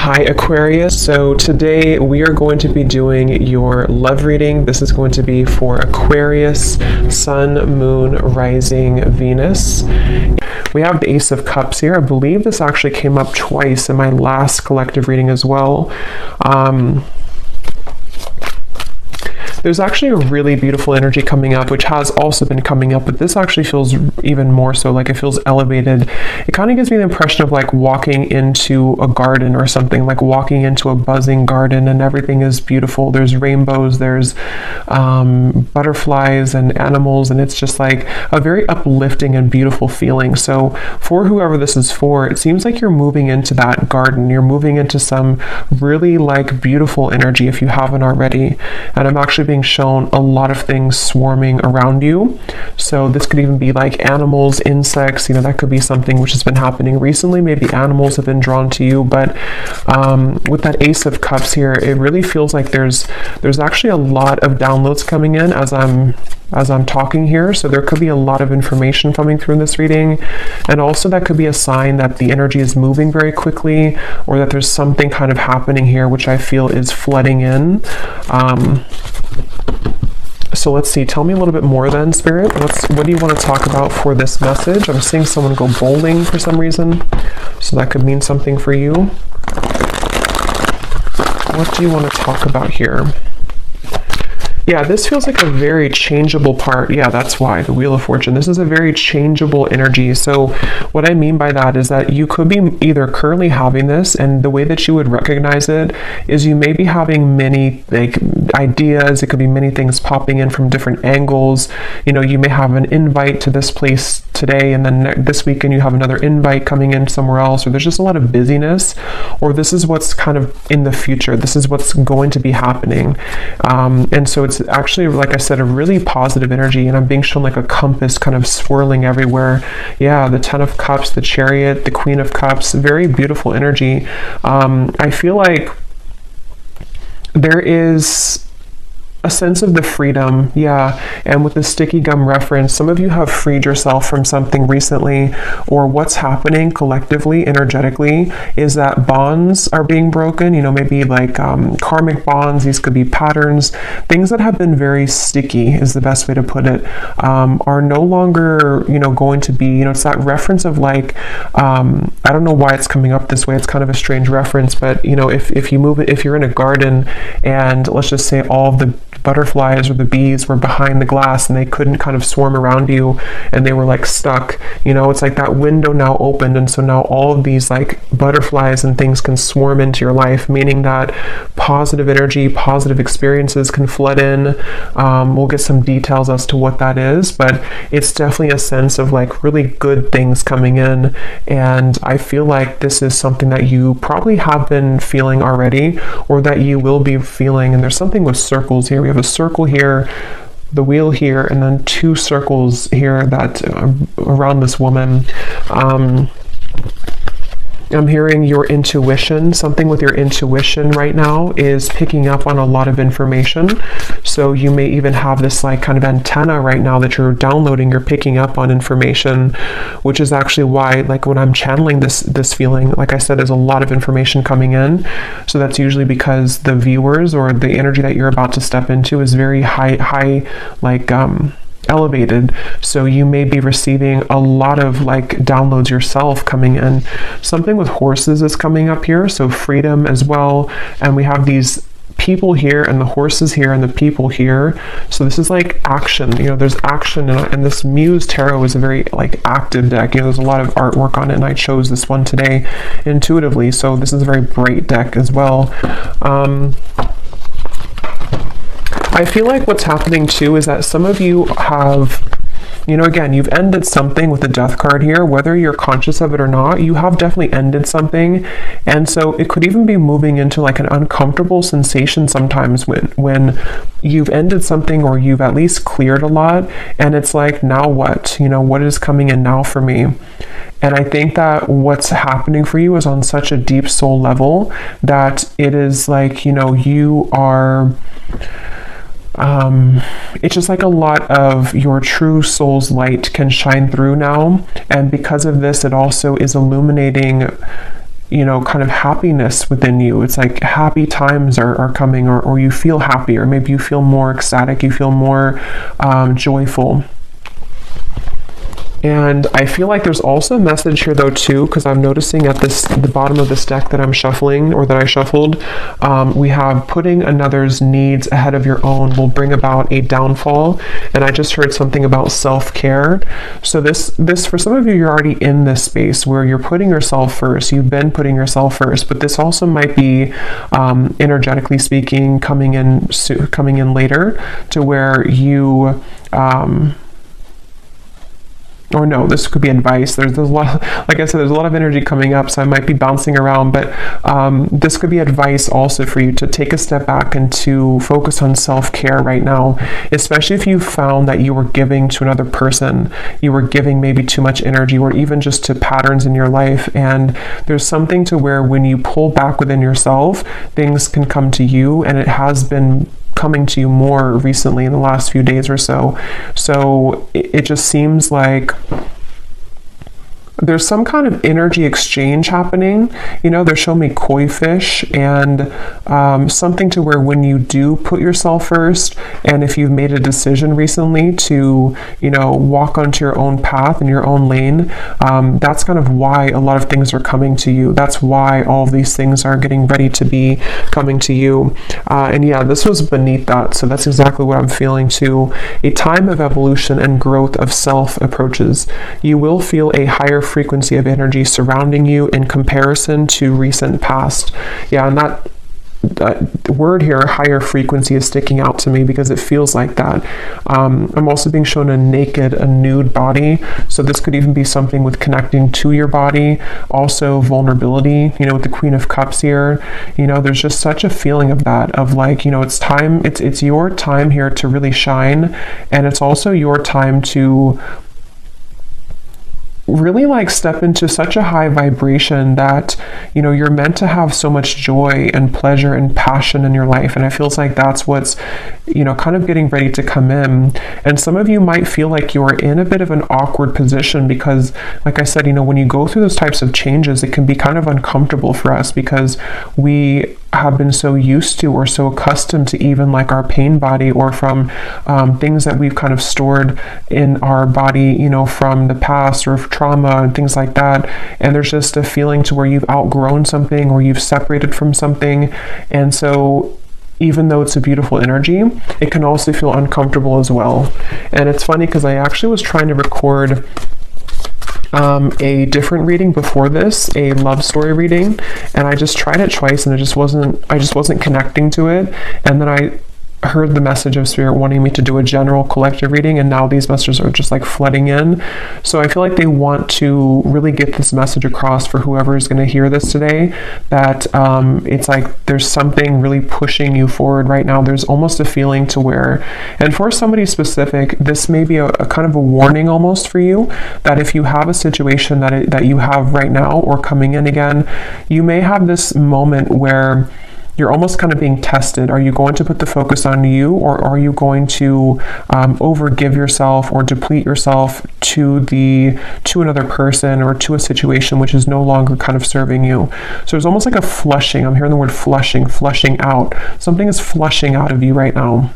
Hi Aquarius, so today we are going to be doing your love reading. This is going to be for Aquarius, Sun, Moon, Rising, Venus. We have the Ace of Cups here. I believe this actually came up twice in my last collective reading as well. There's actually a really beautiful energy coming up, which has also been coming up, but this actually feels even more so, like it feels elevated. It kind of gives me the impression of like walking into a garden or something, like walking into a buzzing garden and everything is beautiful. There's rainbows, there's butterflies and animals, and it's just like a very uplifting and beautiful feeling. So for whoever this is for, it seems like you're moving into that garden. You're moving into some really like beautiful energy if you haven't already. And I'm actually being shown a lot of things swarming around you. So this could even be like animals, insects, that could be something which has been happening recently. Maybe animals have been drawn to you, but with that Ace of Cups here, it really feels like there's actually a lot of downloads coming in as I'm talking here. So there could be a lot of information coming through in this reading. And also that could be a sign that the energy is moving very quickly, or that there's something kind of happening here, which I feel is flooding in. So let's see, tell me a little bit more then, Spirit. What do you want to talk about for this message? I'm seeing someone go bowling for some reason, so that could mean something for you. What do you want to talk about here? Yeah, this feels like a very changeable part. Yeah, that's why, the Wheel of Fortune. This is a very changeable energy. So what I mean by that is that you could be either currently having this, and the way that you would recognize it is you may be having many like ideas. It could be many things popping in from different angles. You may have an invite to this place today, and then this weekend you have another invite coming in somewhere else, or there's just a lot of busyness, or this is what's kind of in the future. This is what's going to be happening. And so it's actually, like I said, a really positive energy, and I'm being shown like a compass kind of swirling everywhere. Yeah, the Ten of Cups, the Chariot, the Queen of Cups, very beautiful energy. I feel like there is a sense of the freedom, yeah. And with the sticky gum reference, some of you have freed yourself from something recently, or what's happening collectively, energetically, is that bonds are being broken, maybe like karmic bonds. These could be patterns, things that have been very sticky is the best way to put it, are no longer, going to be, it's that reference of like, I don't know why it's coming up this way. It's kind of a strange reference, but if you move it, if you're in a garden and let's just say all of the butterflies or the bees were behind the glass and they couldn't kind of swarm around you and they were like stuck, it's like that window now opened, and so now all of these like butterflies and things can swarm into your life, meaning that positive energy, positive experiences can flood in. We'll get some details as to what that is, but it's definitely a sense of like really good things coming in. And I feel like this is something that you probably have been feeling already, or that you will be feeling. And there's something with circles here. We have a circle here, the wheel here, and then two circles here that around this woman. I'm hearing your intuition. Something with your intuition right now is picking up on a lot of information. So you may even have this like kind of antenna right now that you're downloading, you're picking up on information, which is actually why, like when I'm channeling this feeling, like I said, there's a lot of information coming in. So that's usually because the viewers or the energy that you're about to step into is very high, like elevated. So you may be receiving a lot of like downloads yourself coming in. Something with horses is coming up here, so freedom as well. And we have these people here and the horses here and the people here. So this is like action, there's action, and this Muse Tarot is a very like active deck. There's a lot of artwork on it, and I chose this one today intuitively. So this is a very bright deck as well. I feel like what's happening too is that some of you have, again, you've ended something with the Death card here, whether you're conscious of it or not. You have definitely ended something, and so it could even be moving into like an uncomfortable sensation sometimes when you've ended something, or you've at least cleared a lot, and it's like, now what? What is coming in now for me? And I think that what's happening for you is on such a deep soul level that it is like, you are it's just like a lot of your true soul's light can shine through now. And because of this, it also is illuminating you know, kind of happiness within you. It's like happy times are coming, or you feel happy, or maybe you feel more ecstatic, you feel more joyful. And I feel like there's also a message here though too, because I'm noticing at the bottom of this deck that I'm shuffling, or that I shuffled, we have putting another's needs ahead of your own will bring about a downfall. And I just heard something about self-care. So this for some of you, you're already in this space where you're putting yourself first. You've been putting yourself first, but this also might be energetically speaking coming in later, to where you or no, this could be advice. There's a lot, like I said, there's a lot of energy coming up, so I might be bouncing around, but this could be advice also for you to take a step back and to focus on self-care right now, especially if you found that you were giving to another person, you were giving maybe too much energy, or even just to patterns in your life, and there's something to where when you pull back within yourself, things can come to you, and it has been coming to you more recently in the last few days or so. So it just seems like there's some kind of energy exchange happening. You know, they're showing me koi fish, and something to where when you do put yourself first, and if you've made a decision recently to, you know, walk onto your own path in your own lane, that's kind of why a lot of things are coming to you. That's why all of these things are getting ready to be coming to you. And yeah, this was beneath that. So that's exactly what I'm feeling too. A time of evolution and growth of self approaches. You will feel a higher frequency of energy surrounding you in comparison to recent past. Yeah, and that word here, higher frequency, is sticking out to me because it feels like that. I'm also being shown a nude body. So this could even be something with connecting to your body. Also vulnerability, you know, with the Queen of Cups here. You know, there's just such a feeling of that, of like, you know, it's time, it's your time here to really shine. And it's also your time to really like step into such a high vibration that, you know, you're meant to have so much joy and pleasure and passion in your life. And it feels like that's what's, you know, kind of getting ready to come in. And some of you might feel like you're in a bit of an awkward position because, like I said, you know, when you go through those types of changes, it can be kind of uncomfortable for us because we have been so used to or so accustomed to even like our pain body, or from things that we've kind of stored in our body, you know, from the past, or trauma and things like that. And there's just a feeling to where you've outgrown something, or you've separated from something. And so even though it's a beautiful energy, it can also feel uncomfortable as well. And it's funny because I actually was trying to record a different reading before this, a love story reading, and I just tried it twice and I just wasn't connecting to it. And then I heard the message of Spirit wanting me to do a general collective reading, and now these messages are just like flooding in. So I feel like they want to really get this message across for whoever is going to hear this today, that it's like there's something really pushing you forward right now. There's almost a feeling to where, and for somebody specific, this may be a kind of a warning almost for you, that if you have a situation that you have right now or coming in again, you may have this moment where you're almost kind of being tested. Are you going to put the focus on you, or are you going to overgive yourself or deplete yourself to another person or to a situation which is no longer kind of serving you? So there's almost like a flushing. I'm hearing the word flushing out. Something is flushing out of you right now.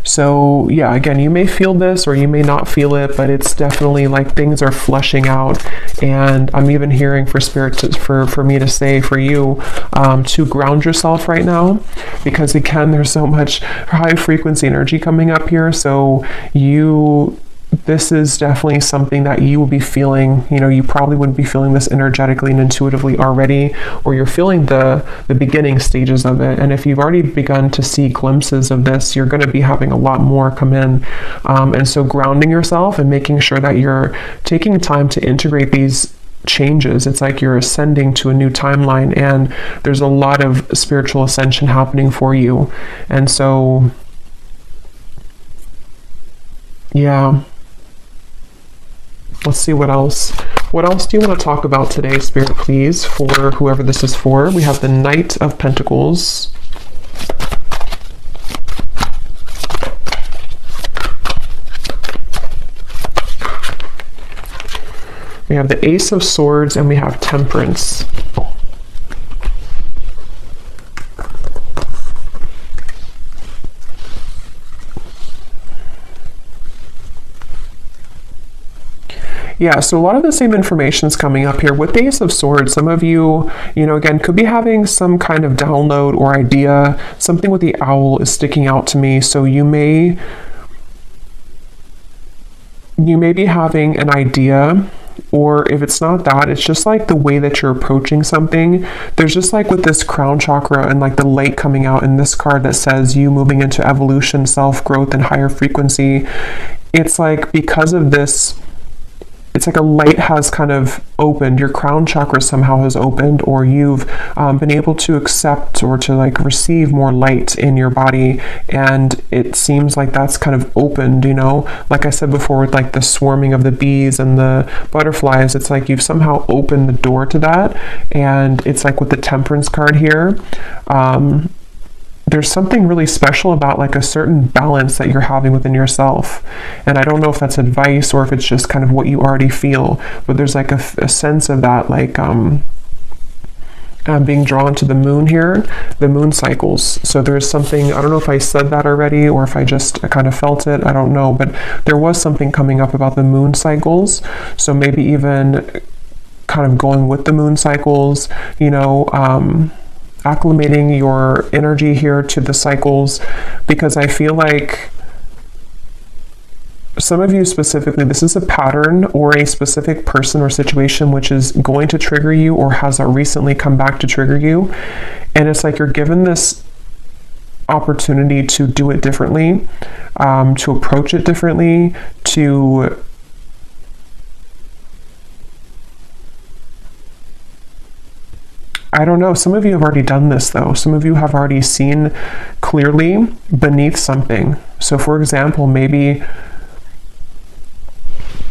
So yeah, again, you may feel this or you may not feel it, but it's definitely like things are flushing out. And I'm even hearing for Spirit for me to say for you to ground yourself right now, because again, there's so much high frequency energy coming up here. So this is definitely something that you will be feeling. You know, you probably wouldn't be feeling this energetically and intuitively already, or you're feeling the beginning stages of it. And if you've already begun to see glimpses of this, you're going to be having a lot more come in. And so grounding yourself and making sure that you're taking time to integrate these changes. It's like you're ascending to a new timeline, and there's a lot of spiritual ascension happening for you. And so, yeah. Let's see what else. What else do you want to talk about today, Spirit, please, for whoever this is for? We have the Knight of Pentacles. We have the Ace of Swords and we have Temperance. Yeah, so a lot of the same information is coming up here. With the Ace of Swords, some of you, again, could be having some kind of download or idea. Something with the owl is sticking out to me. So you may be having an idea, or if it's not that, it's just like the way that you're approaching something. There's just like with this crown chakra and like the light coming out in this card that says you moving into evolution, self-growth, and higher frequency. It's like because of this, it's like a light has kind of opened, your crown chakra somehow has opened, or you've been able to accept or to like receive more light in your body, and it seems like that's kind of opened, like I said before with like the swarming of the bees and the butterflies. It's like you've somehow opened the door to that, and it's like with the Temperance card here, there's something really special about like a certain balance that you're having within yourself. And I don't know if that's advice or if it's just kind of what you already feel, but there's like a sense of that, like being drawn to the moon here, the moon cycles. So there's something, I don't know if I said that already or if I just kind of felt it, I don't know, but there was something coming up about the moon cycles. So maybe even kind of going with the moon cycles, acclimating your energy here to the cycles, because I feel like some of you specifically, this is a pattern or a specific person or situation which is going to trigger you or has recently come back to trigger you. And it's like you're given this opportunity to do it differently, to approach it differently, to I don't know. Some of you have already done this though. Some of you have already seen clearly beneath something. So for example, maybe,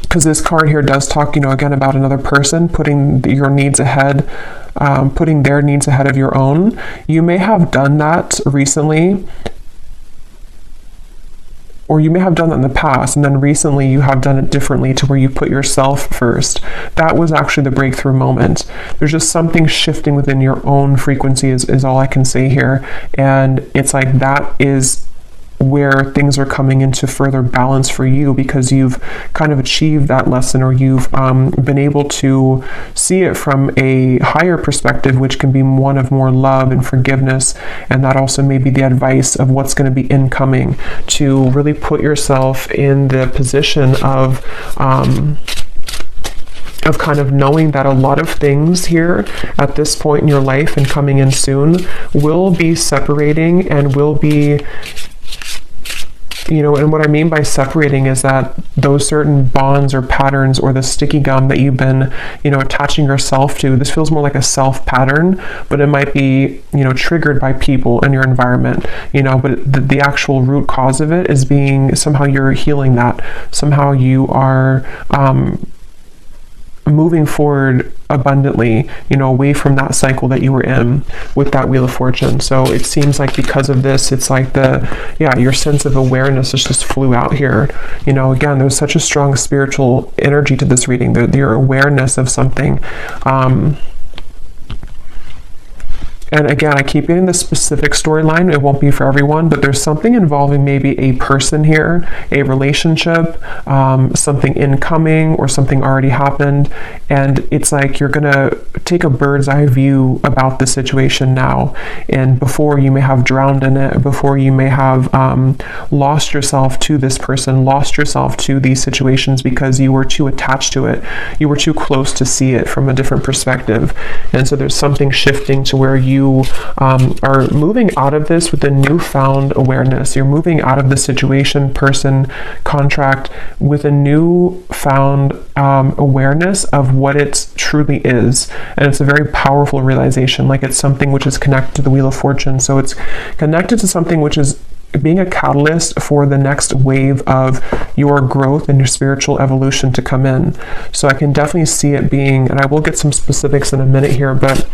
because this card here does talk, again about another person putting your needs ahead, putting their needs ahead of your own. You may have done that recently, or you may have done that in the past, and then recently you have done it differently to where you put yourself first. That was actually the breakthrough moment. There's just something shifting within your own frequency is all I can say here. And it's like that is where things are coming into further balance for you, because you've kind of achieved that lesson, or you've been able to see it from a higher perspective, which can be one of more love and forgiveness. And that also may be the advice of what's going to be incoming, to really put yourself in the position of kind of knowing that a lot of things here at this point in your life and coming in soon will be separating and will be, and what I mean by separating is that those certain bonds or patterns or the sticky gum that you've been, attaching yourself to, this feels more like a self pattern, but it might be, triggered by people in your environment, but the actual root cause of it is being, somehow you're healing that. Somehow you are, moving forward abundantly, away from that cycle that you were in with that Wheel of Fortune. So it seems like because of this, it's like your sense of awareness just flew out here. Again, there's such a strong spiritual energy to this reading, your awareness of something. And again, I keep getting the specific storyline. It won't be for everyone, but there's something involving maybe a person here, a relationship, something incoming, or something already happened. And it's like you're going to take a bird's eye view about the situation now. And before, you may have drowned in it, before you may have lost yourself to this person, lost yourself to these situations because you were too attached to it. You were too close to see it from a different perspective. And so there's something shifting to where you are moving out of this with a newfound awareness. You're moving out of the situation, person, contract with a newfound awareness of what it truly is. And it's a very powerful realization. Like, it's something which is connected to the Wheel of Fortune. So it's connected to something which is being a catalyst for the next wave of your growth and your spiritual evolution to come in. So I can definitely see it being, and I will get some specifics in a minute here, but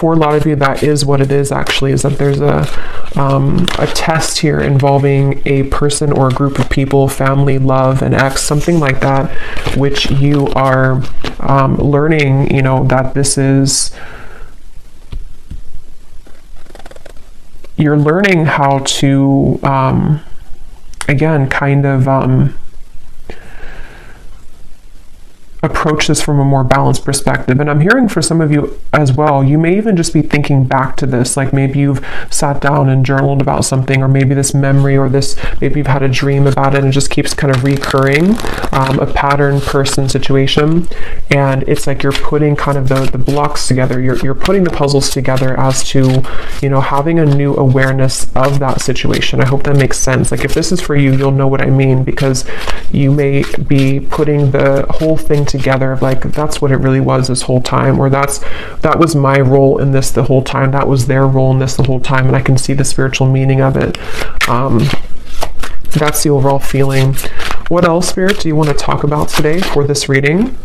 for a lot of you, that is what it is actually, is that there's a a test here involving a person or a group of people, family, love, an ex, something like that, which you are learning, you know, that this is, you're learning how to, again, kind of approach this from a more balanced perspective. And I'm hearing for some of you as well, you may even just be thinking back to this, like maybe you've sat down and journaled about something, or maybe this memory, or this, maybe you've had a dream about it and it just keeps kind of recurring, a pattern, person, situation. And it's like you're putting kind of the blocks together, you're putting the puzzles together as to, you know, having a new awareness of that situation. I hope that makes sense. Like if this is for you, you'll know what I mean, because you may be putting the whole thing together of like, that's what it really was this whole time, or that was my role in this the whole time, that was their role in this the whole time, and I can see the spiritual meaning of it. That's the overall feeling. What else, Spirit, do you want to talk about today for this reading?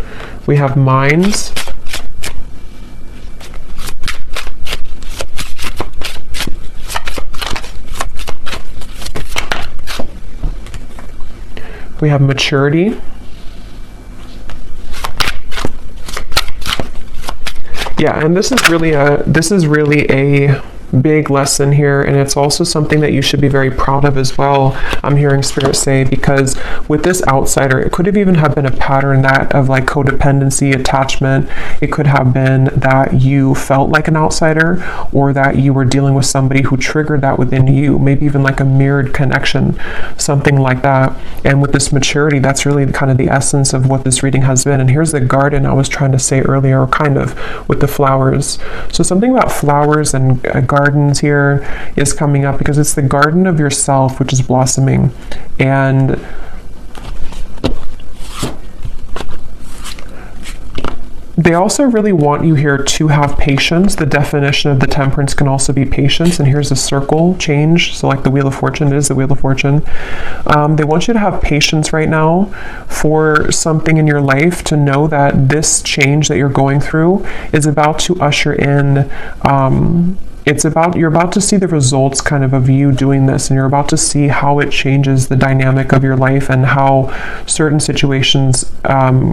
We have minds. We have maturity. Yeah, and this is really a big lesson here, and it's also something that you should be very proud of as well, I'm hearing Spirit say, because with this outsider, it could have even have been a pattern that of like codependency, attachment. It could have been that you felt like an outsider, or that you were dealing with somebody who triggered that within you, maybe even like a mirrored connection, something like that. And with this maturity, that's really kind of the essence of what this reading has been. And here's the garden I was trying to say earlier, kind of with the flowers. So something about flowers and gardens here is coming up, because it's the garden of yourself which is blossoming. And they also really want you here to have patience. The definition of the temperance can also be patience. And here's a circle change. So like the Wheel of Fortune, it is the Wheel of Fortune. They want you to have patience right now for something in your life, to know that this change that you're going through is about to usher in, you're about to see the results kind of you doing this, and you're about to see how it changes the dynamic of your life, and how certain situations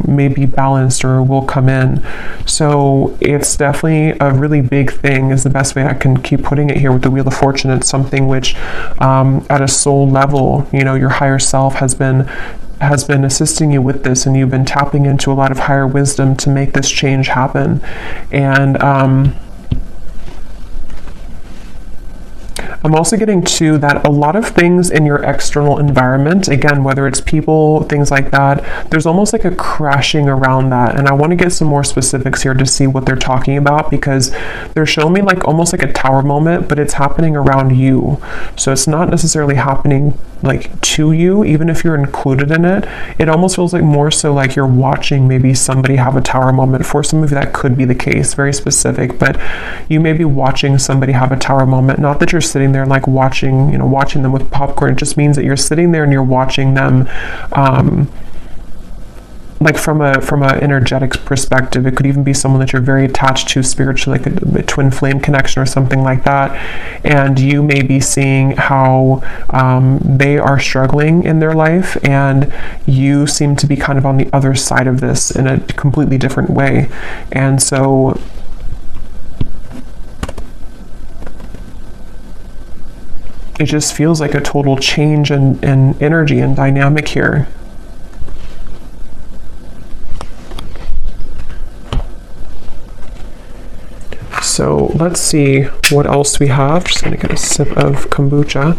may be balanced or will come in. So it's definitely a really big thing, is the best way I can keep putting it here with the Wheel of Fortune. It's something which at a soul level, you know, your higher self has been assisting you with this, and you've been tapping into a lot of higher wisdom to make this change happen. And I'm also getting to that a lot of things in your external environment, again, whether it's people, things like that, there's almost like a crashing around that. And I want to get some more specifics here to see what they're talking about, because they're showing me like almost like a tower moment, but it's happening around you. So it's not necessarily happening like to you, even if you're included in it. It almost feels like more so like you're watching maybe somebody have a tower moment. For some of you, that could be the case, very specific, but you may be watching somebody have a tower moment. Not that you're sitting there like watching them with popcorn. It just means that you're sitting there and you're watching them, like from a energetic perspective. It could even be someone that you're very attached to spiritually, like a twin flame connection or something like that. And you may be seeing how they are struggling in their life, and you seem to be kind of on the other side of this in a completely different way. And so it just feels like a total change in energy and dynamic here. So let's see what else we have. Just gonna get a sip of kombucha.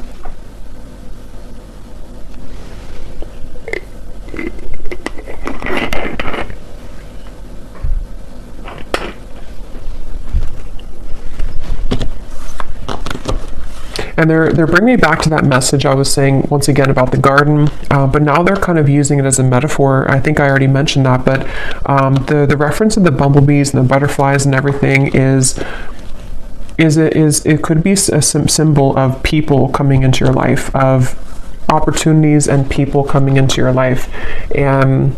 And they're bringing me back to that message I was saying once again about the garden, but now they're kind of using it as a metaphor. I think I already mentioned that, but the reference of the bumblebees and the butterflies and everything it could be a symbol of people coming into your life, of opportunities and people coming into your life. And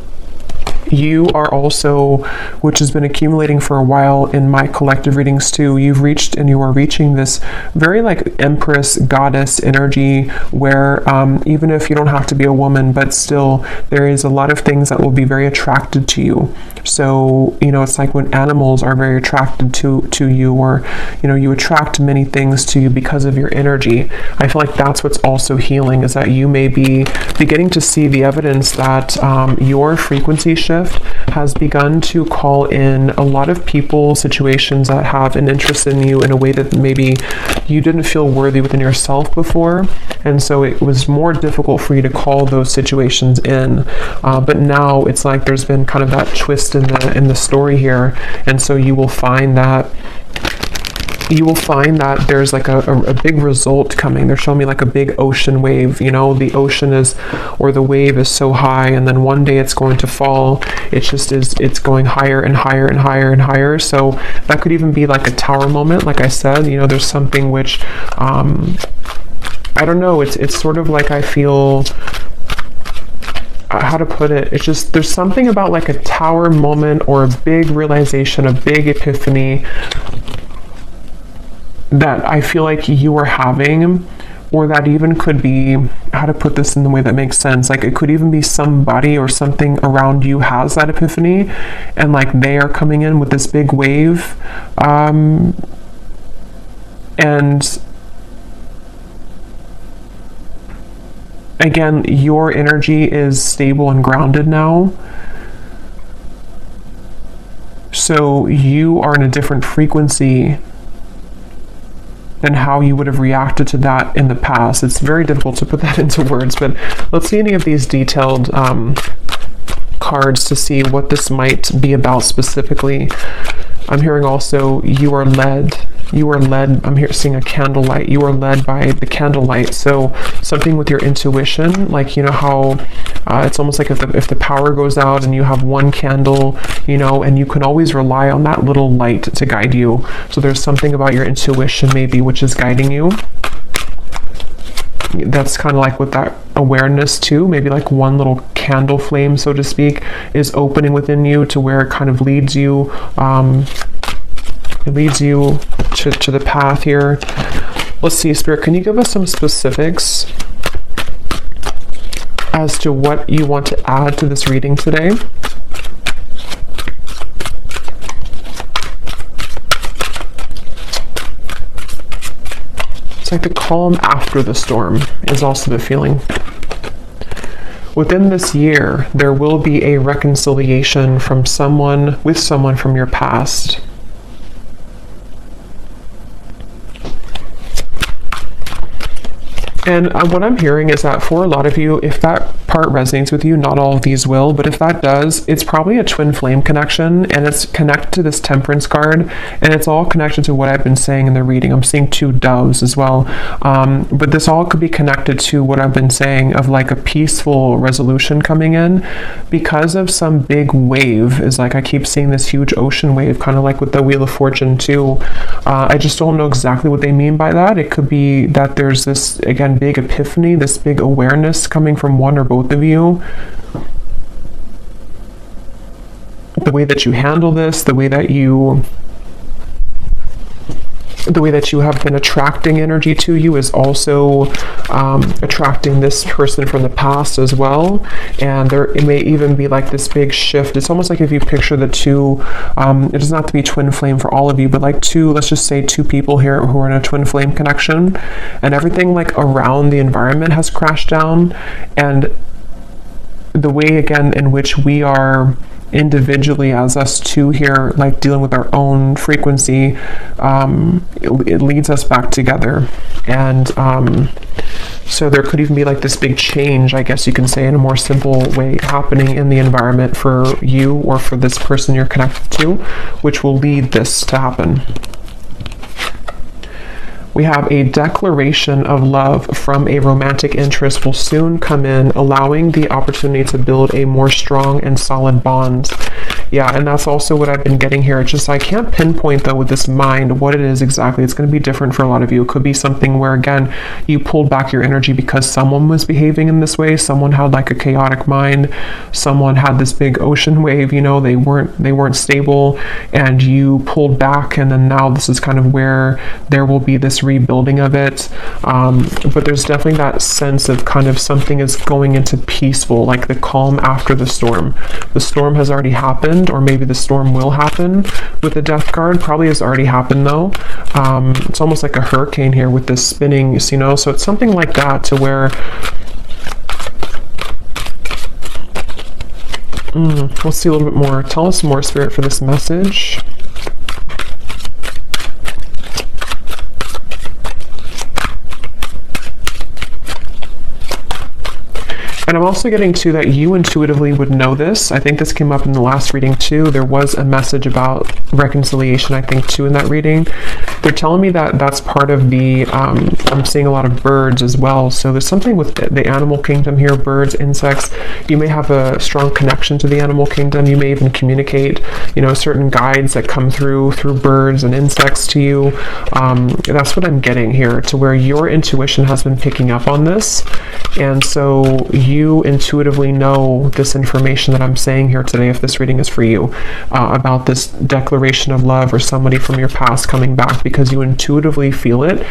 You are also, which has been accumulating for a while in my collective readings too, you've reached and you are reaching this very like Empress goddess energy where even if you don't have to be a woman, but still there is a lot of things that will be very attracted to you. So, you know, it's like when animals are very attracted to you, or, you know, you attract many things to you because of your energy. I feel like that's what's also healing, is that you may be beginning to see the evidence that your frequency shift has begun to call in a lot of people, situations that have an interest in you in a way that maybe you didn't feel worthy within yourself before. And so it was more difficult for you to call those situations in. But now it's like there's been kind of that twist in the story here. And so you will find that there's like a big result coming. They're showing me like a big ocean wave, you know, the ocean is, or the wave is so high, and then one day it's going to fall. It's going higher and higher and higher and higher. So that could even be like a tower moment. Like I said, you know, there's something which, I don't know, it's sort of like I feel, how to put it, it's just, there's something about like a tower moment or a big realization, a big epiphany that I feel like you are having, or that even could be, how to put this in the way that makes sense, like it could even be somebody or something around you has that epiphany, and like they are coming in with this big wave, and again, your energy is stable and grounded now. So you are in a different frequency than how you would have reacted to that in the past. It's very difficult to put that into words, but let's see any of these detailed cards to see what this might be about specifically. I'm hearing also you are led. I'm here seeing a candlelight. You are led by the candlelight. So something with your intuition, like, you know how it's almost like if the power goes out and you have one candle, you know, and you can always rely on that little light to guide you. So there's something about your intuition maybe which is guiding you. That's kind of like with that awareness too, maybe like one little candle flame, so to speak, is opening within you to where it kind of leads you, to the path here. Let's see, Spirit, can you give us some specifics as to what you want to add to this reading today? It's like the calm after the storm is also the feeling. Within this year, there will be a reconciliation from someone from your past. And what I'm hearing is that for a lot of you, if that part resonates with you, not all of these will, but if that does, it's probably a twin flame connection, and it's connected to this Temperance card, and it's all connected to what I've been saying in the reading. I'm seeing two doves as well, but this all could be connected to what I've been saying of like a peaceful resolution coming in because of some big wave. Is like I keep seeing this huge ocean wave, kind of like with the Wheel of Fortune too. I just don't know exactly what they mean by that. It could be that there's this, again, big epiphany, this big awareness coming from one or both of you. The way that you handle this, the way that you have been attracting energy to you is also attracting this person from the past as well. And it may even be like this big shift. It's almost like if you picture the two, it doesn't have to be twin flame for all of you, but like two, let's just say two people here who are in a twin flame connection, and everything like around the environment has crashed down. And the way, again, in which we are individually as us two here, like dealing with our own frequency, it leads us back together. And so there could even be like this big change, I guess you can say, in a more simple way, happening in the environment for you or for this person you're connected to, which will lead this to happen. We have a declaration of love from a romantic interest will soon come in, allowing the opportunity to build a more strong and solid bond. Yeah, and that's also what I've been getting here. It's just I can't pinpoint though with this mind what it is exactly. It's going to be different for a lot of you. It could be something where, again, you pulled back your energy because someone was behaving in this way. Someone had like a chaotic mind. Someone had this big ocean wave, you know, they weren't stable, and you pulled back, and then now this is kind of where there will be this rebuilding of it. But there's definitely that sense of kind of something is going into peaceful, like the calm after the storm. The storm has already happened, or maybe the storm will happen with the Death card. Probably has already happened though. It's almost like a hurricane here with this spinning, you know, so it's something like that to where we'll see a little bit more. Tell us more, Spirit, for this message. And I'm also getting to that you intuitively would know this. I think this came up in the last reading too. There was a message about reconciliation, I think, too, in that reading. They're telling me that that's part of the, I'm seeing a lot of birds as well. So there's something with the animal kingdom here, birds, insects. You may have a strong connection to the animal kingdom. You may even communicate, you know, certain guides that come through birds and insects to you. That's what I'm getting here, to where your intuition has been picking up on this. And so you intuitively know this information that I'm saying here today, if this reading is for you, about this declaration of love or somebody from your past coming back, because you intuitively feel it.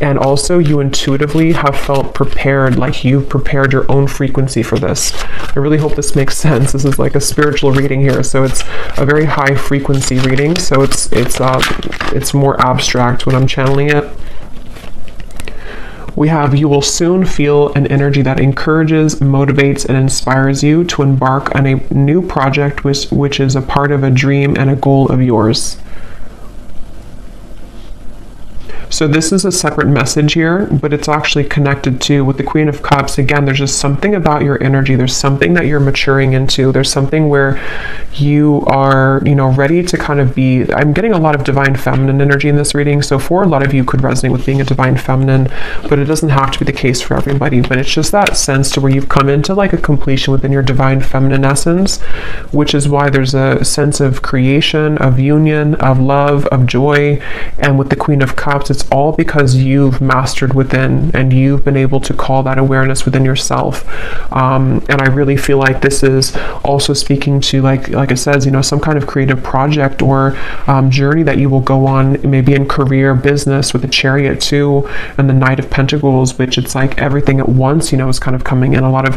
And also you intuitively have felt prepared, like you've prepared your own frequency for this. I really hope this makes sense. This is like a spiritual reading here, so it's a very high frequency reading, so it's more abstract when I'm channeling it. We have, you will soon feel an energy that encourages, motivates, and inspires you to embark on a new project which is a part of a dream and a goal of yours. So this is a separate message here, but it's actually connected to with the Queen of Cups. Again, there's just something about your energy. There's something that you're maturing into. There's something where you are, you know, ready to kind of be, I'm getting a lot of divine feminine energy in this reading. So for a lot of you could resonate with being a divine feminine, but it doesn't have to be the case for everybody. But it's just that sense to where you've come into like a completion within your divine feminine essence, which is why there's a sense of creation, of union, of love, of joy. And with the Queen of Cups, it's all because you've mastered within and you've been able to call that awareness within yourself. And I really feel like this is also speaking to, like it says, you know, some kind of creative project or journey that you will go on, maybe in career, business, with the Chariot too, and the Knight of Pentacles, which it's like everything at once, you know, is kind of coming in. A lot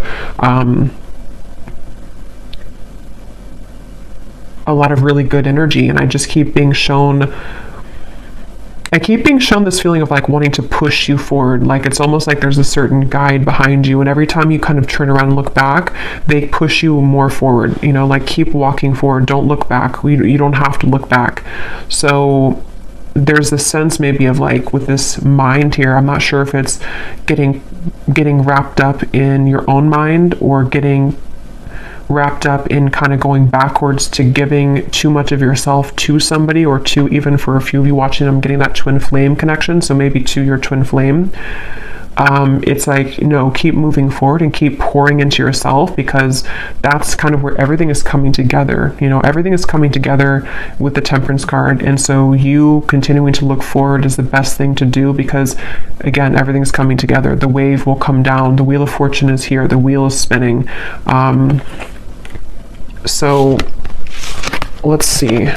of really good energy, and I just keep being shown this feeling of like wanting to push you forward. Like it's almost like there's a certain guide behind you, and every time you kind of turn around and look back, they push you more forward, you know, like keep walking forward, don't look back. You don't have to look back. So there's a sense maybe of like with this mind here, I'm not sure if it's getting wrapped up in your own mind or getting wrapped up in kind of going backwards to giving too much of yourself to somebody, or to, even for a few of you watching, I'm getting that twin flame connection, so maybe to your twin flame. It's like, you know, keep moving forward and keep pouring into yourself, because that's kind of where everything is coming together. You know, everything is coming together with the Temperance card, and so you continuing to look forward is the best thing to do, because again, everything's coming together. The wave will come down, the Wheel of Fortune is here, the wheel is spinning. So let's see.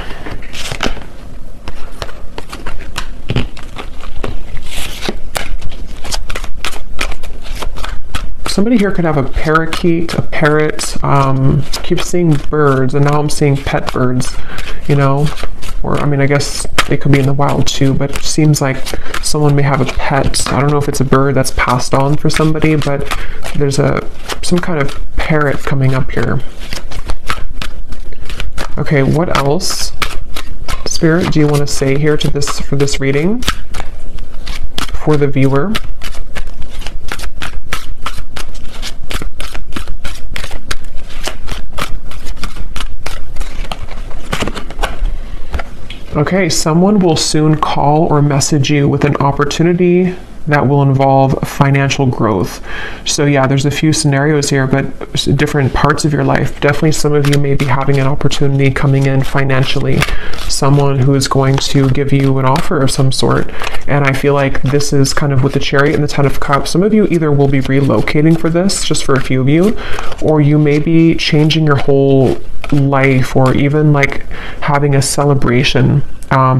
Somebody here could have a parakeet, a parrot. Keep seeing birds, and now I'm seeing pet birds, you know, or I mean, I guess they could be in the wild too, but it seems like someone may have a pet. I don't know if it's a bird that's passed on for somebody, but there's some kind of parrot coming up here. Okay, what else, Spirit, do you want to say here to this, for this reading for the viewer? Okay, someone will soon call or message you with an opportunity that will involve financial growth. So yeah, there's a few scenarios here, but different parts of your life. Definitely some of you may be having an opportunity coming in financially, someone who is going to give you an offer of some sort. And I feel like this is kind of with the Chariot and the Ten of Cups. Some of you either will be relocating for this, just for a few of you, or you may be changing your whole life, or even like having a celebration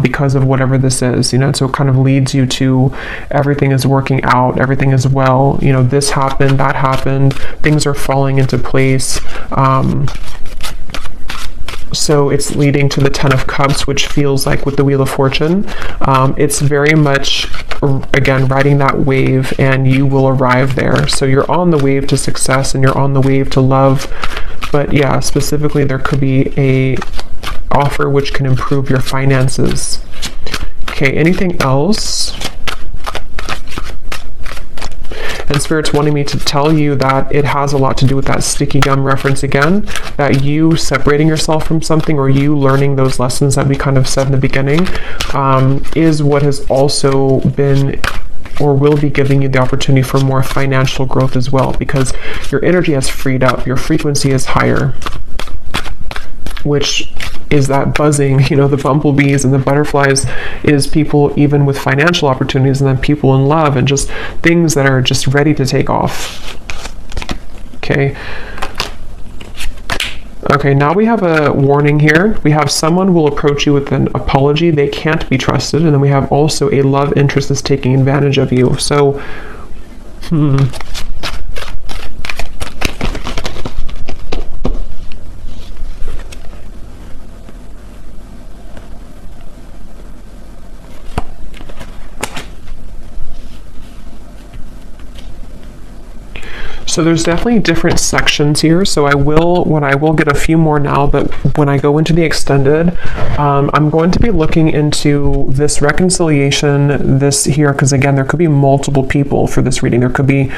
because of whatever this is, so it kind of leads you to everything is working out, everything is well, this happened, that happened, things are falling into place. So it's leading to the Ten of Cups, which feels like with the Wheel of Fortune, it's very much, again, riding that wave, and you will arrive there. So you're on the wave to success, and you're on the wave to love. But yeah, specifically, there could be a offer which can improve your finances. Okay, anything else? And Spirit's wanting me to tell you that it has a lot to do with that sticky gum reference again, that you separating yourself from something, or you learning those lessons that we kind of said in the beginning, is what has also been or will be giving you the opportunity for more financial growth as well, because your energy has freed up, your frequency is higher, which is that buzzing, the bumblebees and the butterflies, is people even with financial opportunities, and then people in love, and just things that are just ready to take off. Okay, now we have a warning here. We have someone will approach you with an apology. They can't be trusted. And then we have also a love interest that's taking advantage of you. So, So there's definitely different sections here. So I will get a few more now, but when I go into the extended, I'm going to be looking into this reconciliation, this here, because again, there could be multiple people for this reading. There could be,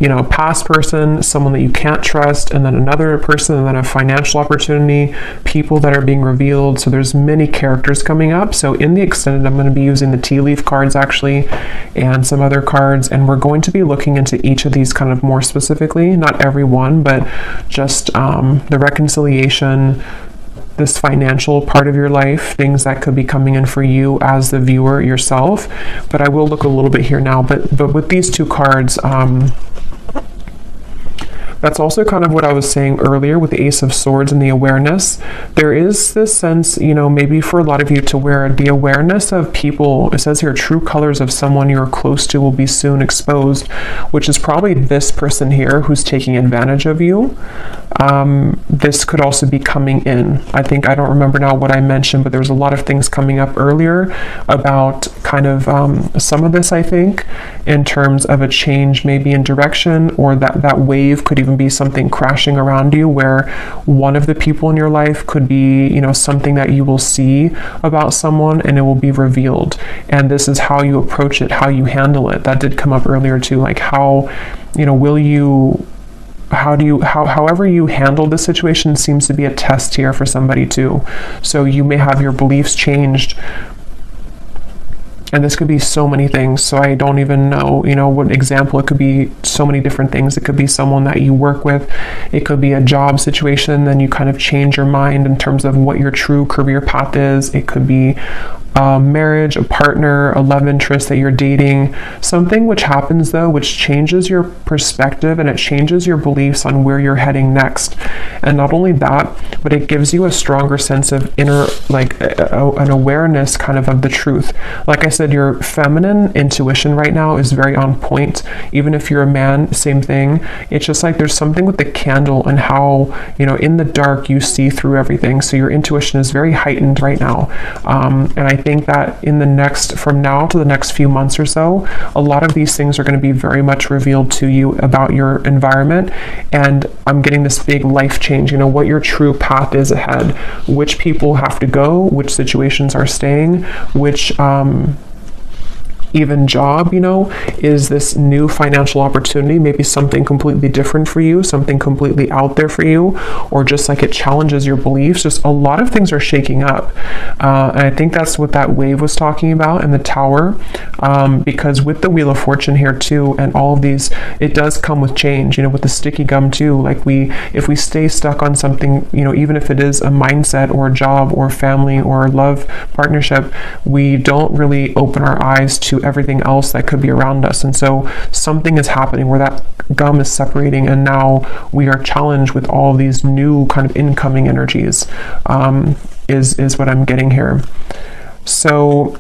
a past person, someone that you can't trust, and then another person, and then a financial opportunity, people that are being revealed. So there's many characters coming up. So in the extended, I'm going to be using the tea leaf cards actually, and some other cards, and we're going to be looking into each of these kind of more specifically, not every one, but just the reconciliation, this financial part of your life, things that could be coming in for you as the viewer yourself. But I will look a little bit here now, but with these two cards, that's also kind of what I was saying earlier with the Ace of Swords and the awareness. There is this sense, maybe for a lot of you, to where the awareness of people, it says here, true colors of someone you're close to will be soon exposed, which is probably this person here who's taking advantage of you. This could also be coming in. I don't remember now what I mentioned, but there was a lot of things coming up earlier about kind of some of this, I think, in terms of a change maybe in direction, or that wave could even be something crashing around you, where one of the people in your life could be, something that you will see about someone and it will be revealed. And this is how you approach it, how you handle it. That did come up earlier too, like how, however you handle the situation seems to be a test here for somebody too. So you may have your beliefs changed, and this could be so many things. So I don't even know, what example. It could be so many different things. It could be someone that you work with. It could be a job situation. Then you kind of change your mind in terms of what your true career path is. It could be marriage, a partner, a love interest that you're dating, something which happens though, which changes your perspective, and it changes your beliefs on where you're heading next. And not only that, but it gives you a stronger sense of inner, like an awareness kind of the truth. Like I said, your feminine intuition right now is very on point. Even if you're a man, same thing. It's just like there's something with the candle and how, in the dark you see through everything. So your intuition is very heightened right now. And I think that from now to the next few months or so, a lot of these things are going to be very much revealed to you about your environment. And I'm getting this big life change, what your true path is ahead, which people have to go, which situations are staying, which even job, you know, is this new financial opportunity, maybe something completely different for you, something completely out there for you, or just like it challenges your beliefs. Just a lot of things are shaking up. And I think that's what that wave was talking about in the Tower, because with the Wheel of Fortune here too, and all of these, it does come with change, you know, with the sticky gum too. Like if we stay stuck on something, you know, even if it is a mindset or a job or family or love partnership, we don't really open our eyes to everything else that could be around us. And so something is happening where that gum is separating, and now we are challenged with all of these new kind of incoming energies, is what I'm getting here. So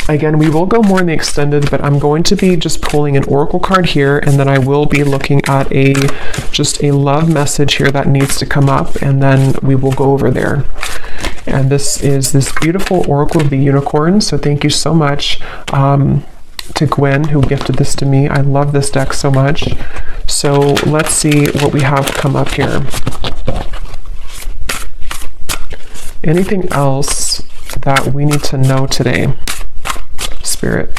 again, we will go more in the extended, but I'm going to be just pulling an oracle card here, and then I will be looking at just a love message here that needs to come up, and then we will go over there. And this is this beautiful Oracle of the Unicorn. So thank you so much to Gwen, who gifted this to me. I love this deck so much. So let's see what we have come up here. Anything else that we need to know today, Spirit?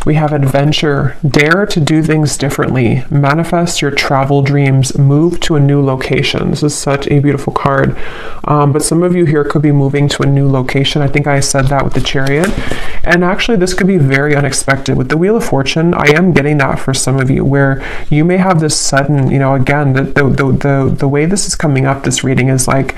We have adventure. Dare to do things differently. Manifest your travel dreams. Move to a new location. This is such a beautiful card. But some of you here could be moving to a new location. I think I said that with the Chariot. And actually, this could be very unexpected. With the Wheel of Fortune, I am getting that for some of you, where you may have this sudden, you know, again, the way this is coming up, this reading is like,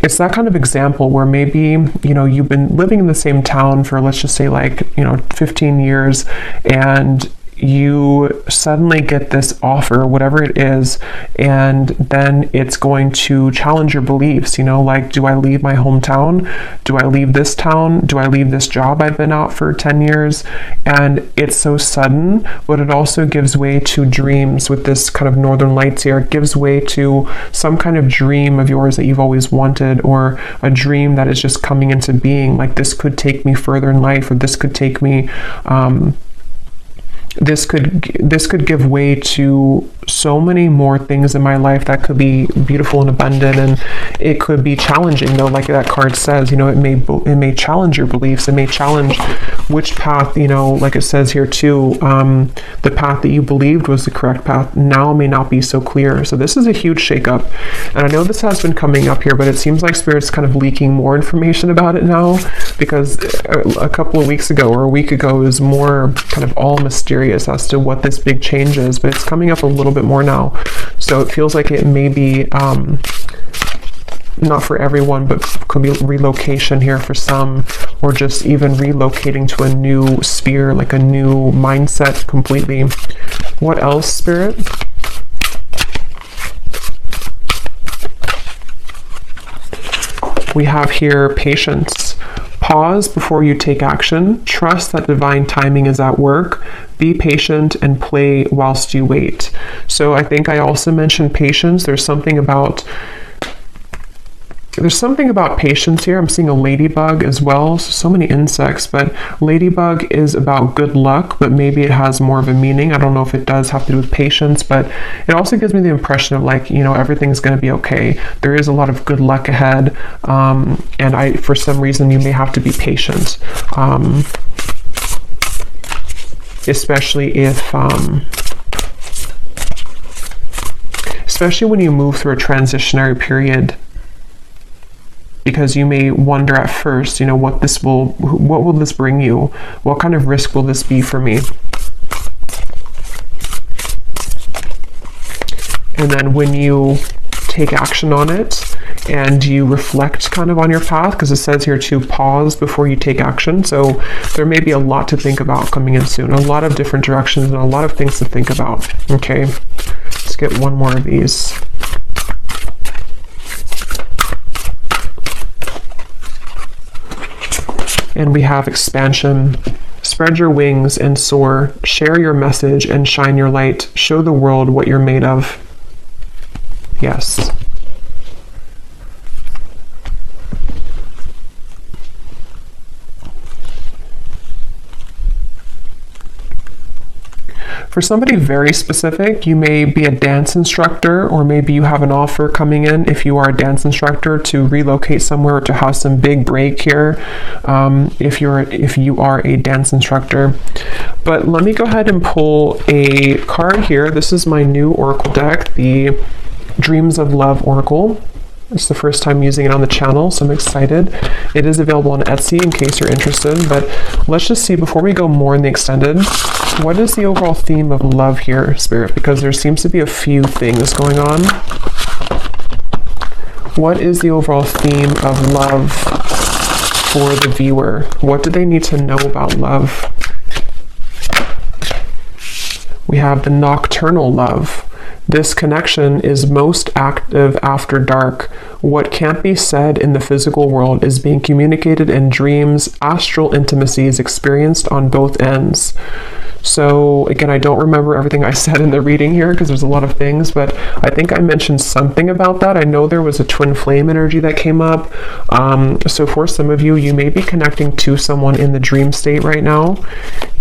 it's that kind of example where maybe, you know, you've been living in the same town for, let's just say, like, you know, 15 years, and you suddenly get this offer, whatever it is, and then it's going to challenge your beliefs, you know, like, do I leave my hometown? Do I leave this town? Do I leave this job I've been out for 10 years? And it's so sudden, but it also gives way to dreams with this kind of Northern Lights here. It gives way to some kind of dream of yours that you've always wanted, or a dream that is just coming into being. Like, this could take me further in life, or this could take me, this could give way to so many more things in my life that could be beautiful and abundant, and it could be challenging, though, like that card says, you know, it may challenge your beliefs, it may challenge which path, you know, like it says here too, the path that you believed was the correct path now may not be so clear. So this is a huge shakeup, and I know this has been coming up here, but it seems like Spirit's kind of leaking more information about it now, because a couple of weeks ago or a week ago is more kind of all mysterious as to what this big change is, but it's coming up a little bit more now. So it feels like it may be not for everyone, but could be relocation here for some, or just even relocating to a new sphere, like a new mindset completely. What else, Spirit? We have here patience. Pause before you take action. Trust that divine timing is at work. Be patient and play whilst you wait. So I think I also mentioned patience. There's something about patience here. I'm seeing a ladybug as well. So many insects, but ladybug is about good luck, but maybe it has more of a meaning. I don't know if it does have to do with patience, but it also gives me the impression of, like, you know, everything's going to be okay. There is a lot of good luck ahead, and for some reason, you may have to be patient, especially when you move through a transitionary period. Because you may wonder at first, you know, what will this bring you? What kind of risk will this be for me? And then when you take action on it and you reflect kind of on your path, because it says here to pause before you take action. So there may be a lot to think about coming in soon, a lot of different directions and a lot of things to think about. Okay, let's get one more of these. And we have expansion. Spread your wings and soar. Share your message and shine your light. Show the world what you're made of. Yes. For somebody very specific, you may be a dance instructor, or maybe you have an offer coming in if you are a dance instructor to relocate somewhere, to have some big break here, if you are a dance instructor. But let me go ahead and pull a card here. This is my new oracle deck, the Dreams of Love Oracle. It's the first time using it on the channel, so I'm excited. It is available on Etsy in case you're interested, but let's just see, before we go more in the extended, what is the overall theme of love here, Spirit? Because there seems to be a few things going on. What is the overall theme of love for the viewer? What do they need to know about love? We have the nocturnal love. This connection is most active after dark. What can't be said in the physical world is being communicated in dreams. Astral intimacy is experienced on both ends. So again, I don't remember everything I said in the reading here because there's a lot of things, but I think I mentioned something about that. I know there was a twin flame energy that came up. So for some of you, you may be connecting to someone in the dream state right now,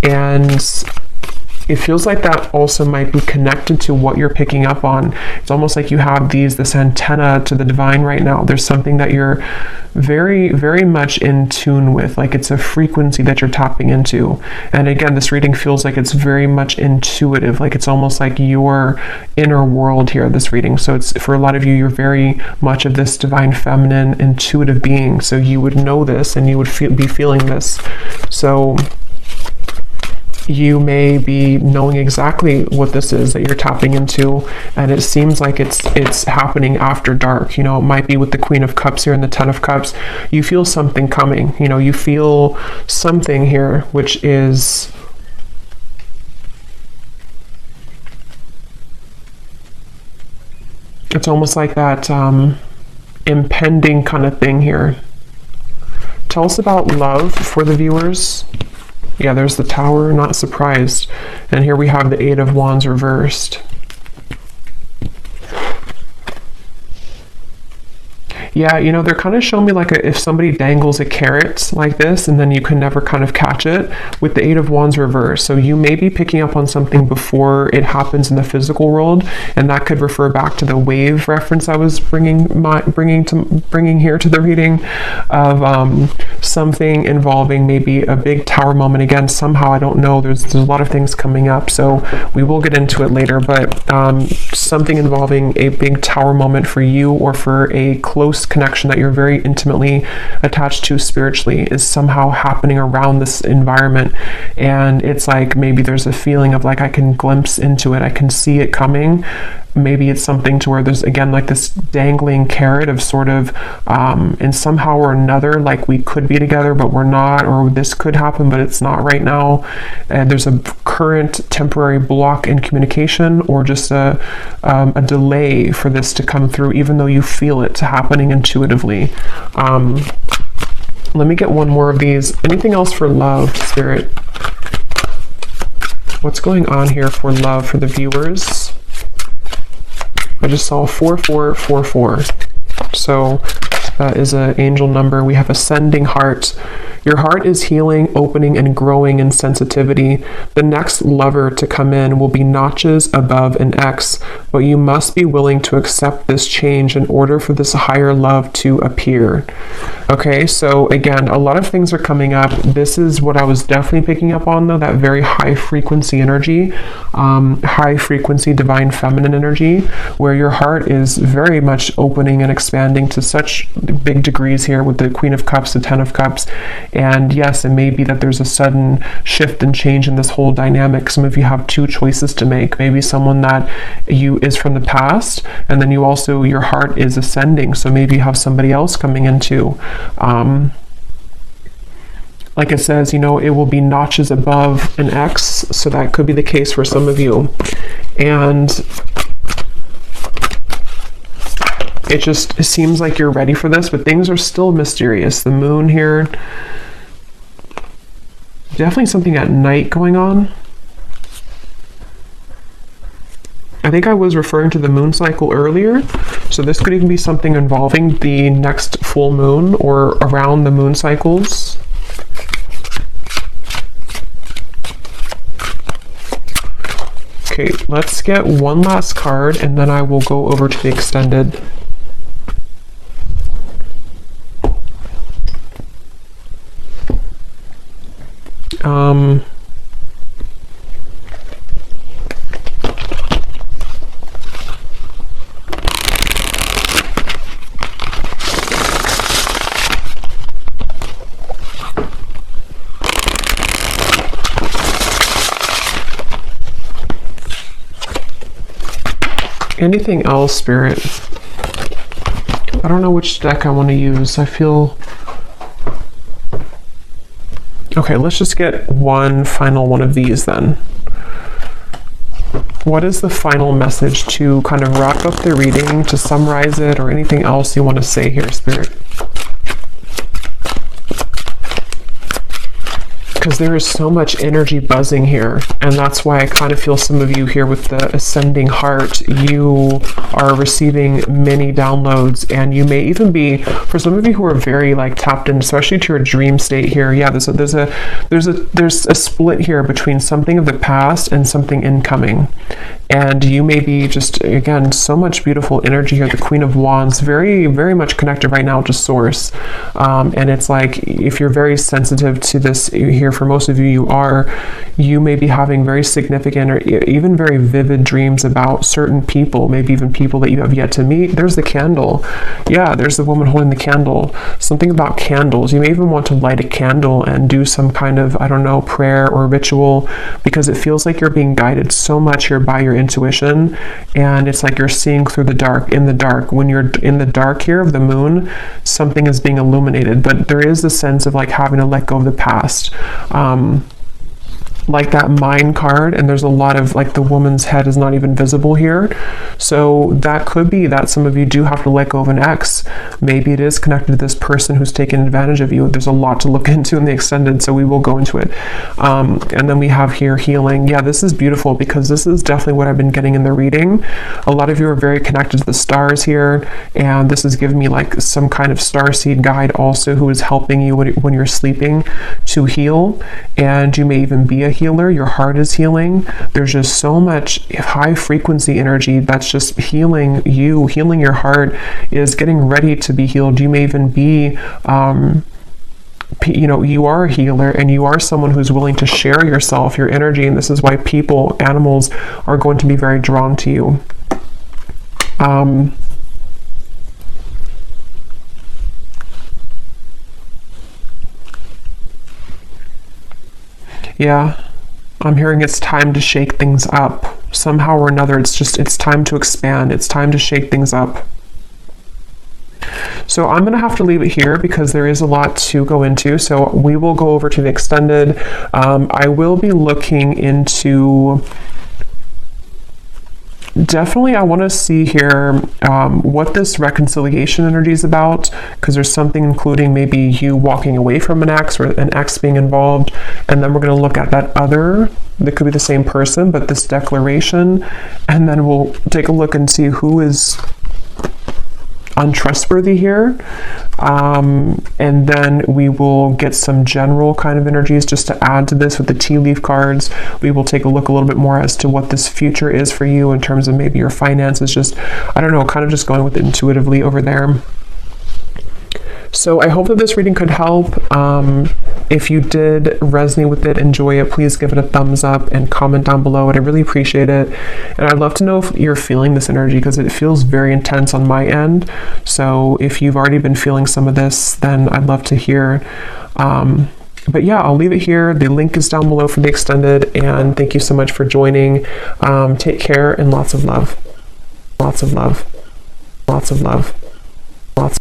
and it feels like that also might be connected to what you're picking up on. It's almost like you have this antenna to the divine right now. There's something that you're very, very much in tune with, like it's a frequency that you're tapping into. And again, this reading feels like it's very much intuitive, like it's almost like your inner world here, this reading. So it's, for a lot of you, you're very much of this divine feminine intuitive being. So you would know this and you would be feeling this. So you may be knowing exactly what this is that you're tapping into, and it seems like it's happening after dark. You know, it might be with the Queen of Cups here and the Ten of Cups. You feel something coming. You know, you feel something here, which is it's almost like that impending kind of thing here. Tell us about love for the viewers. Yeah, there's the Tower, not surprised. And here we have the Eight of Wands reversed. Yeah, you know, they're kind of showing me like if somebody dangles a carrot like this and then you can never kind of catch it with the Eight of Wands reversed. So you may be picking up on something before it happens in the physical world, and that could refer back to the wave reference I was bringing here to the reading of something involving maybe a big tower moment. Again, somehow, I don't know, there's a lot of things coming up, so we will get into it later, but something involving a big tower moment for you, or for a close connection that you're very intimately attached to spiritually, is somehow happening around this environment. And it's like maybe there's a feeling of like I can glimpse into it, I can see it coming. Maybe it's something to where there's, again, like this dangling carrot of sort of and somehow or another, like we could be together but we're not, or this could happen but it's not right now, and there's a current temporary block in communication, or just a delay for this to come through, even though you feel it happening intuitively. Let me get one more of these. Anything else for love, Spirit? What's going on here for love for the viewers? I just saw 4444. So that is an angel number. We have ascending heart. Your heart is healing, opening, and growing in sensitivity. The next lover to come in will be notches above an X, but you must be willing to accept this change in order for this higher love to appear. Okay, so again, a lot of things are coming up. This is what I was definitely picking up on, though, that very high frequency energy, high frequency divine feminine energy, where your heart is very much opening and expanding to such big degrees here with the Queen of Cups, the Ten of Cups. And yes, it may be that there's a sudden shift and change in this whole dynamic. Some of you have two choices to make. Maybe someone that you is from the past, and then you also, your heart is ascending. So maybe you have somebody else coming into. Like it says, you know, it will be notches above an X. So that could be the case for some of you. And it just seems like you're ready for this, but things are still mysterious. The moon here, definitely something at night going on. I think I was referring to the moon cycle earlier, so this could even be something involving the next full moon or around the moon cycles. Okay, let's get one last card and then I will go over to the extended. Anything else, Spirit? I don't know which deck I want to use. I feel... Okay, let's just get one final one of these then. What is the final message to kind of wrap up the reading, to summarize it, or anything else you want to say here, Spirit? Because there is so much energy buzzing here, and that's why I kind of feel some of you here with the ascending heart, you are receiving many downloads, and you may even be, for some of you who are very like tapped in, especially to your dream state here. Yeah, there's a split here between something of the past and something incoming, and you may be just, again, so much beautiful energy here. The Queen of Wands, very, very much connected right now to Source, and it's like, if you're very sensitive to this here, for most of you, you may be having very significant or even very vivid dreams about certain people, maybe even people that you have yet to meet. There's the candle. Yeah, there's the woman holding the candle. Something about candles. You may even want to light a candle and do some kind of, I don't know, prayer or ritual, because it feels like you're being guided so much here by your intuition, and it's like you're seeing through the dark, in the dark. When you're in the dark here of the moon, something is being illuminated, but there is a sense of like having to let go of the past. Like that mind card, and there's a lot of like the woman's head is not even visible here, so that could be that some of you do have to let go of an ex. Maybe it is connected to this person who's taken advantage of you. There's a lot to look into in the extended, so we will go into it. And then we have here healing. Yeah, this is beautiful, because this is definitely what I've been getting in the reading. A lot of you are very connected to the stars here, and this is giving me like some kind of starseed guide also, who is helping you when you're sleeping to heal, and you may even be a healer. Your heart is healing. There's just so much high frequency energy that's just healing you. Healing your heart is getting ready to be healed. You may even be you know, you are a healer, and you are someone who's willing to share yourself, your energy, and this is why people, animals are going to be very drawn to you. Yeah, I'm hearing it's time to shake things up. Somehow or another, it's time to expand. It's time to shake things up. So I'm going to have to leave it here, because there is a lot to go into. So we will go over to the extended. I will be looking into... Definitely, I want to see here what this reconciliation energy is about, because there's something including maybe you walking away from an ex, or an ex being involved, and then we're going to look at that other, that could be the same person, but this declaration, and then we'll take a look and see who is untrustworthy here, and then we will get some general kind of energies just to add to this with the tea leaf cards. We will take a look a little bit more as to what this future is for you in terms of maybe your finances, just, I don't know, kind of just going with it intuitively over there. So I hope that this reading could help. If you did resonate with it, enjoy it, please give it a thumbs up and comment down below. I'd really appreciate it. And I'd love to know if you're feeling this energy, because it feels very intense on my end. So if you've already been feeling some of this, then I'd love to hear. But yeah, I'll leave it here. The link is down below for the extended, and thank you so much for joining. Take care, and lots of love. Lots of love. Lots of love.